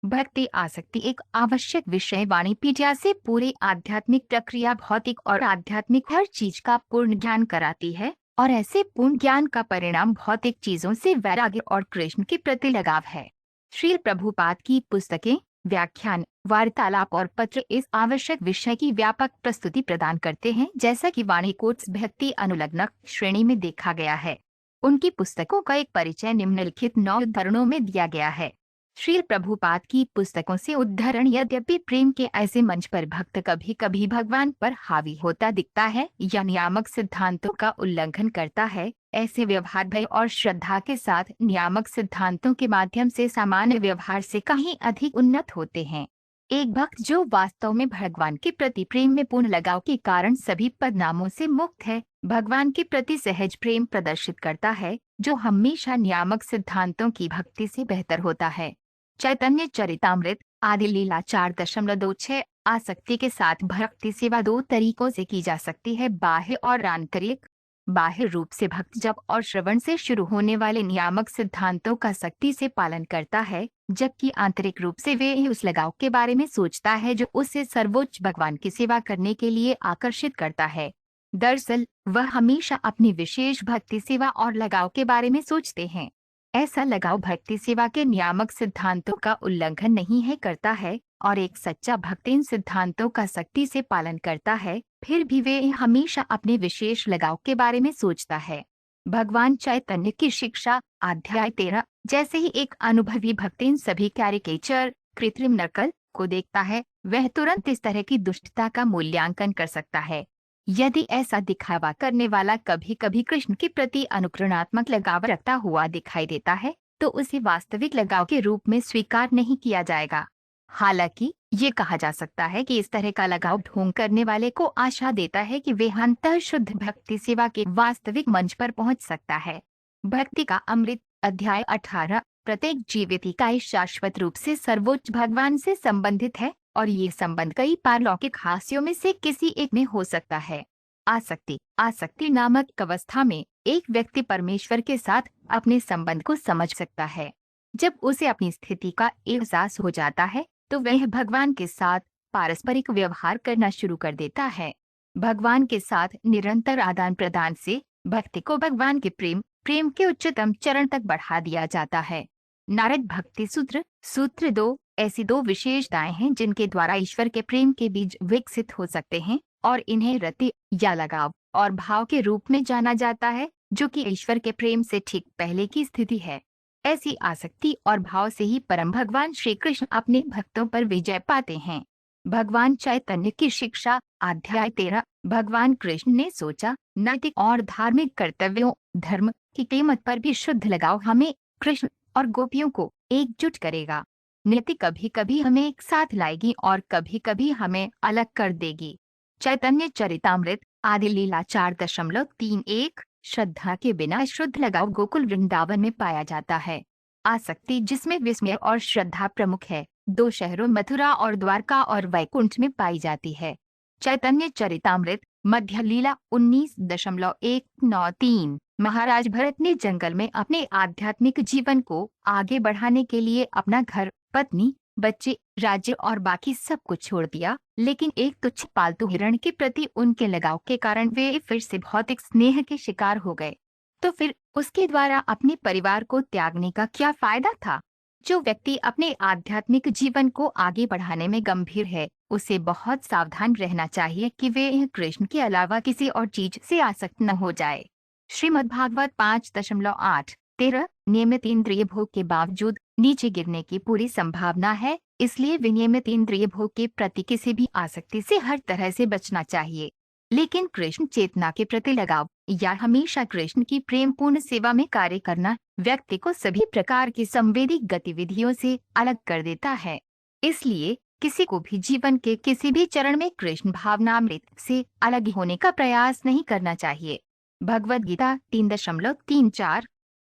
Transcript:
भक्ति आसक्ति एक आवश्यक विषय वाणीपीडिया से पूरी आध्यात्मिक प्रक्रिया भौतिक और आध्यात्मिक हर चीज का पूर्ण ज्ञान कराती है और ऐसे पूर्ण ज्ञान का परिणाम भौतिक चीजों से वैराग्य और कृष्ण के प्रति लगाव है। श्रील प्रभुपाद की पुस्तकें, व्याख्यान, वार्तालाप और पत्र इस आवश्यक विषय की व्यापक प्रस्तुति प्रदान करते हैं, जैसा कि वाणी कोट्स भक्ति अनुलग्नक श्रेणी में देखा गया है। उनकी पुस्तकों का एक परिचय निम्नलिखित 9 उद्धरणों में दिया गया है। श्रील प्रभुपाद की पुस्तकों से उद्धरण। यद्यपि प्रेम के ऐसे मंच पर भक्त कभी कभी भगवान पर हावी होता दिखता है या नियामक सिद्धांतों का उल्लंघन करता है, ऐसे व्यवहार भय और श्रद्धा के साथ नियामक सिद्धांतों के माध्यम से सामान्य व्यवहार से कहीं अधिक उन्नत होते हैं। एक भक्त जो वास्तव में भगवान के प्रति प्रेम में पूर्ण लगाव के कारण सभी पदनामों से मुक्त है, भगवान के प्रति सहज प्रेम प्रदर्शित करता है, जो हमेशा नियामक सिद्धांतों की भक्ति से बेहतर होता है। चैतन्य चरितामृत आदि लीला 4.26। आसक्ति के साथ भक्ति सेवा 2 तरीकों से की जा सकती है, बाह्य और आंतरिक। बाह्य रूप से भक्त जप और श्रवण से शुरू होने वाले नियामक सिद्धांतों का सख्ती से पालन करता है, जबकि आंतरिक रूप से वे उस लगाव के बारे में सोचता है जो उसे सर्वोच्च भगवान की सेवा करने के लिए आकर्षित करता है। दरअसल वह हमेशा अपनी विशेष भक्ति सेवा और लगाव के बारे में सोचते हैं। ऐसा लगाव भक्ति सेवा के नियामक सिद्धांतों का उल्लंघन नहीं है करता है और एक सच्चा भक्त इन सिद्धांतों का सख्ती से पालन करता है, फिर भी वे हमेशा अपने विशेष लगाव के बारे में सोचता है। भगवान चैतन्य की शिक्षा अध्याय 13। जैसे ही एक अनुभवी भक्त इन सभी कैरिकेचर कृत्रिम नकल को देखता है, वह तुरंत इस तरह की दुष्टता का मूल्यांकन कर सकता है। यदि ऐसा दिखावा करने वाला कभी कभी कृष्ण के प्रति अनुकरणात्मक लगाव रखता हुआ दिखाई देता है, तो उसे वास्तविक लगाव के रूप में स्वीकार नहीं किया जाएगा। हालांकि ये कहा जा सकता है कि इस तरह का लगाव ढोंग करने वाले को आशा देता है कि वे अंतः शुद्ध भक्ति सेवा के वास्तविक मंच पर पहुंच सकता है। भक्ति का अमृत अध्याय 18। प्रत्येक जीवित इकाई शाश्वत रूप से सर्वोच्च भगवान से संबंधित है और ये संबंध कई पारलौकिक हास्यों में से किसी एक में हो सकता है। आसक्ति आसक्ति नामक अवस्था में एक व्यक्ति परमेश्वर के साथ अपने संबंध को समझ सकता है। जब उसे अपनी स्थिति का एहसास हो जाता है, तो वह भगवान के साथ पारस्परिक व्यवहार करना शुरू कर देता है। भगवान के साथ निरंतर आदान प्रदान से भक्ति को भगवान के प्रेम के उच्चतम चरण तक बढ़ा दिया जाता है। नारद भक्ति सूत्र 2 ऐसी 2 विशेषताएं हैं जिनके द्वारा ईश्वर के प्रेम के बीज विकसित हो सकते हैं और इन्हें रति या लगाव और भाव के रूप में जाना जाता है, जो कि ईश्वर के प्रेम से ठीक पहले की स्थिति है। ऐसी आसक्ति और भाव से ही परम भगवान श्री कृष्ण अपने भक्तों पर विजय पाते हैं। भगवान चैतन्य की शिक्षा अध्याय 13। भगवान कृष्ण ने सोचा, नैतिक और धार्मिक कर्तव्यों धर्म की कीमत पर भी शुद्ध लगाव हमें कृष्ण और गोपियों को एकजुट करेगा। नीति कभी कभी हमें एक साथ लाएगी और कभी कभी हमें अलग कर देगी। चैतन्य चरितामृत आदि लीला 4.31। श्रद्धा के बिना शुद्ध लगाव गोकुल वृंदावन में पाया जाता है। आसक्ति जिसमें विस्मय और श्रद्धा प्रमुख है, 2 शहरों मथुरा और द्वारका और वैकुंठ में पाई जाती है। चैतन्य चरितामृत मध्य लीला 19.193। महाराज भरत ने जंगल में अपने आध्यात्मिक जीवन को आगे बढ़ाने के लिए अपना घर, पत्नी, बच्चे, राज्य और बाकी सब कुछ छोड़ दिया, लेकिन एक तुच्छ पालतू हिरण के प्रति उनके लगाव के कारण वे फिर से भौतिक स्नेह के शिकार हो गए। तो फिर उसके द्वारा अपने परिवार को त्यागने का क्या फायदा था? जो व्यक्ति अपने आध्यात्मिक जीवन को आगे बढ़ाने में गंभीर है, उसे बहुत सावधान रहना चाहिए कि वे कृष्ण के अलावा किसी और चीज से आसक्त न हो जाए। श्रीमद्भागवत 5.8-13। नियमित इंद्रिय भोग के बावजूद नीचे गिरने की पूरी संभावना है, इसलिए विनियमित इंद्रिय भोग के प्रति किसी भी आसक्ति से हर तरह से बचना चाहिए। लेकिन कृष्ण चेतना के प्रति लगाव या हमेशा कृष्ण की प्रेमपूर्ण सेवा में कार्य करना व्यक्ति को सभी प्रकार की संवेदी गतिविधियों से अलग कर देता है। इसलिए किसी को भी जीवन के किसी भी चरण में कृष्ण भावनामृत से अलग होने का प्रयास नहीं करना चाहिए। भगवद गीता 3.34।